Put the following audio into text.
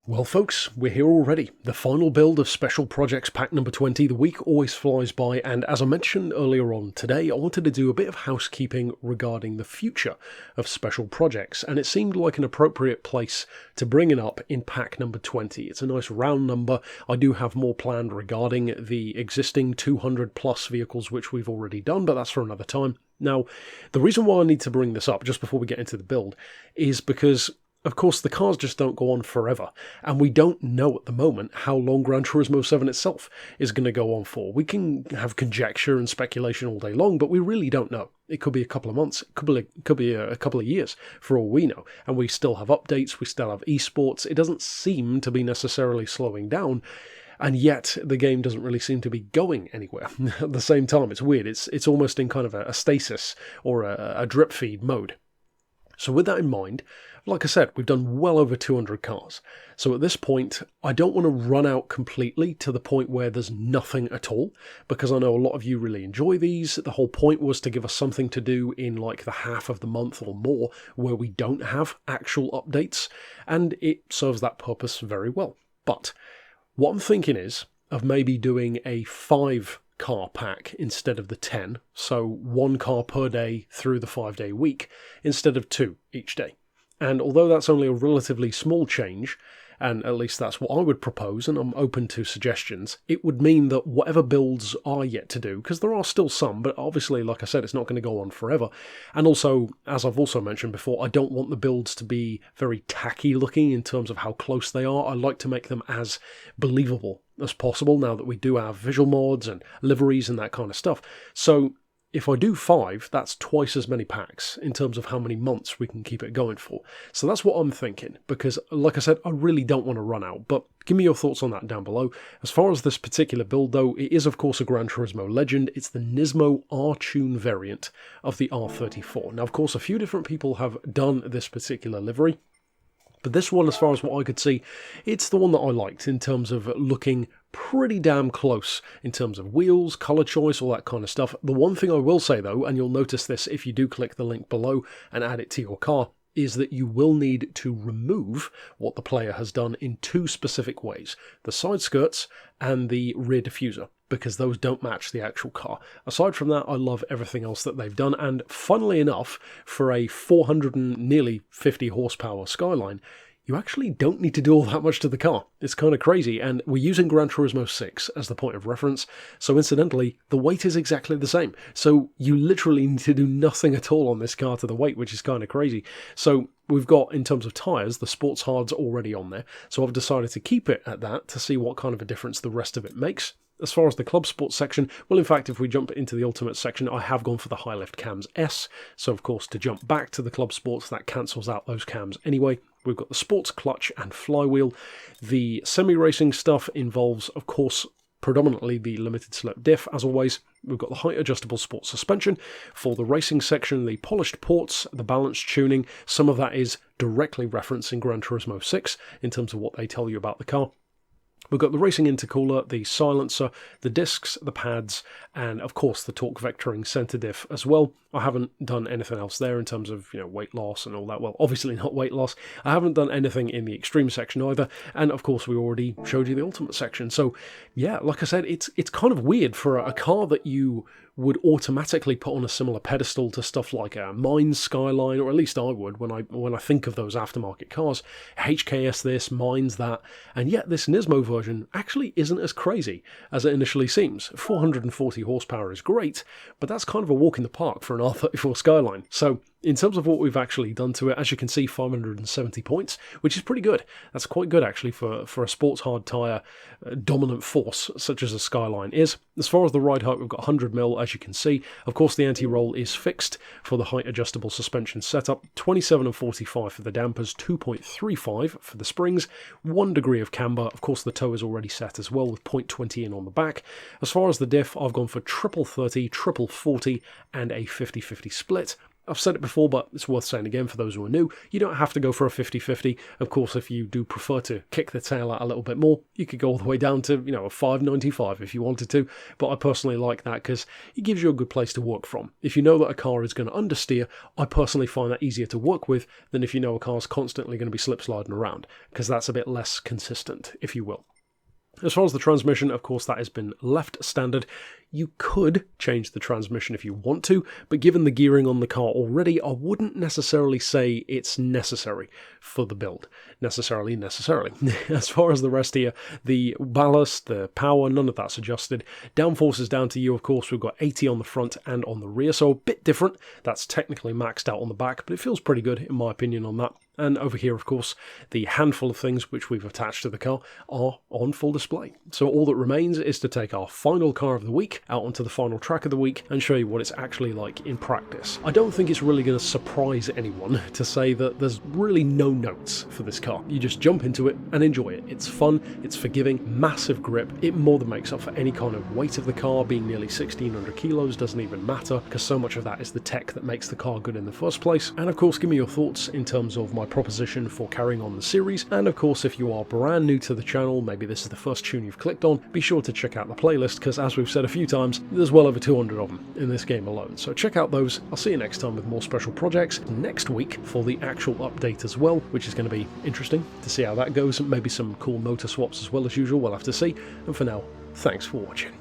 Well folks, we're here already. The final build of Special Projects Pack number 20. The week always flies by, and as I mentioned earlier on today, I wanted to do a bit of housekeeping regarding the future of Special Projects, and it seemed like an appropriate place to bring it up in pack number 20. It's a nice round number. I do have more planned regarding the existing 200 plus vehicles which we've already done, but that's for another time. Now, the reason why I need to bring this up just before we get into the build is because of course, the cars just don't go on forever, and we don't know at the moment how long Gran Turismo 7 itself is going to go on for. We can have conjecture and speculation all day long, but we really don't know. It could be a couple of months, it could be a couple of years, for all we know. And we still have updates, we still have esports. It doesn't seem to be necessarily slowing down, and yet the game doesn't really seem to be going anywhere. At the same time, it's weird. It's almost in kind of a stasis or a drip feed mode. So with that in mind, like I said, we've done well over 200 cars. So at this point, I don't want to run out completely to the point where there's nothing at all, because I know a lot of you really enjoy these. The whole point was to give us something to do in like the half of the month or more where we don't have actual updates, and it serves that purpose very well. But what I'm thinking is of maybe doing a 5-car pack instead of the 10, so 1 car per day through the 5-day week instead of 2 each day. And although that's only a relatively small change, and at least that's what I would propose, and I'm open to suggestions, it would mean that whatever builds are yet to do, because there are still some, but obviously, like I said, it's not going to go on forever. And also, as I've also mentioned before, I don't want the builds to be very tacky looking in terms of how close they are. I like to make them as believable as possible now that we do have visual mods and liveries and that kind of stuff. So if I do 5, that's twice as many packs in terms of how many months we can keep it going for. So that's what I'm thinking, because like I said, I really don't want to run out, but give me your thoughts on that down below. As far as this particular build though, it is of course a Gran Turismo legend. It's the NISMO R-Tune variant of the R34. Now of course a few different people have done this particular livery, but this one, as far as what I could see, it's the one that I liked in terms of looking pretty damn close in terms of wheels, colour choice, all that kind of stuff. The one thing I will say though, and you'll notice this if you do click the link below and add it to your car, is that you will need to remove what the player has done in 2 specific ways: the side skirts and the rear diffuser, because those don't match the actual car. Aside from that, I love everything else that they've done, and funnily enough, for a 400 and nearly 50 horsepower Skyline, you actually don't need to do all that much to the car. It's kind of crazy, and we're using Gran Turismo 6 as the point of reference, so incidentally, the weight is exactly the same. So you literally need to do nothing at all on this car to the weight, which is kind of crazy. So we've got, in terms of tyres, the Sports Hards already on there, so I've decided to keep it at that to see what kind of a difference the rest of it makes. As far as the Club Sports section, well, in fact, if we jump into the Ultimate section, I have gone for the High Lift Cams S. So, of course, to jump back to the Club Sports, that cancels out those cams anyway. We've got the Sports Clutch and Flywheel. The semi-racing stuff involves, of course, predominantly the limited slip diff, as always. We've got the height adjustable sports suspension. For the racing section, the polished ports, the balance tuning. Some of that is directly referencing Gran Turismo 6 in terms of what they tell you about the car. We've got the racing intercooler, the silencer, the discs, the pads, and of course the torque vectoring center diff as well. I haven't done anything else there in terms of, weight loss and all that. Well, obviously not weight loss. I haven't done anything in the extreme section either. And of course we already showed you the ultimate section. So yeah, like I said, it's kind of weird for a car that you would automatically put on a similar pedestal to stuff like a Mines Skyline, or at least I would when I think of those aftermarket cars. HKS this, Mines that, and yet this Nismo version actually isn't as crazy as it initially seems. 440 horsepower is great, but that's kind of a walk in the park for an R34 Skyline. So in terms of what we've actually done to it, as you can see, 570 points, which is pretty good. That's quite good, actually, for a sports hard tyre dominant force, such as a Skyline is. As far as the ride height, we've got 100mm, as you can see. Of course, the anti-roll is fixed for the height adjustable suspension setup. 27 and 45 for the dampers, 2.35 for the springs, 1 degree of camber. Of course, the toe is already set as well, with 0.20 in on the back. As far as the diff, I've gone for triple 30, triple 40, and a 50-50 split. I've said it before, but it's worth saying again for those who are new, you don't have to go for a 50-50. Of course, if you do prefer to kick the tail out a little bit more, you could go all the way down to, you know, a 595 if you wanted to, but I personally like that because it gives you a good place to work from. If you know that a car is going to understeer, I personally find that easier to work with than if you know a car's constantly going to be slip sliding around, because that's a bit less consistent, if you will. As far as the transmission, of course, that has been left standard. You could change the transmission if you want to, but given the gearing on the car already, I wouldn't necessarily say it's necessary for the build. Necessarily. As far as the rest here, the ballast, the power, none of that's adjusted. Downforce is down to you, of course. We've got 80 on the front and on the rear, so a bit different. That's technically maxed out on the back, but it feels pretty good, in my opinion, on that. And over here, of course, the handful of things which we've attached to the car are on full display. So all that remains is to take our final car of the week out onto the final track of the week and show you what it's actually like in practice. I don't think it's really going to surprise anyone to say that there's really no notes for this car. You just jump into it and enjoy it. It's fun, it's forgiving, massive grip. It more than makes up for any kind of weight of the car. Being nearly 1,600 kilos doesn't even matter, because so much of that is the tech that makes the car good in the first place. And of course, give me your thoughts in terms of my proposition for carrying on the series. And of course, if you are brand new to the channel, maybe this is the first tune you've clicked on, be sure to check out the playlist, because as we've said a few times, there's well over 200 of them in this game alone. So check out those. I'll see you next time with more special projects next week for the actual update as well, which is going to be interesting to see how that goes. Maybe some cool motor swaps as well as usual. We'll have to see. And for now, thanks for watching.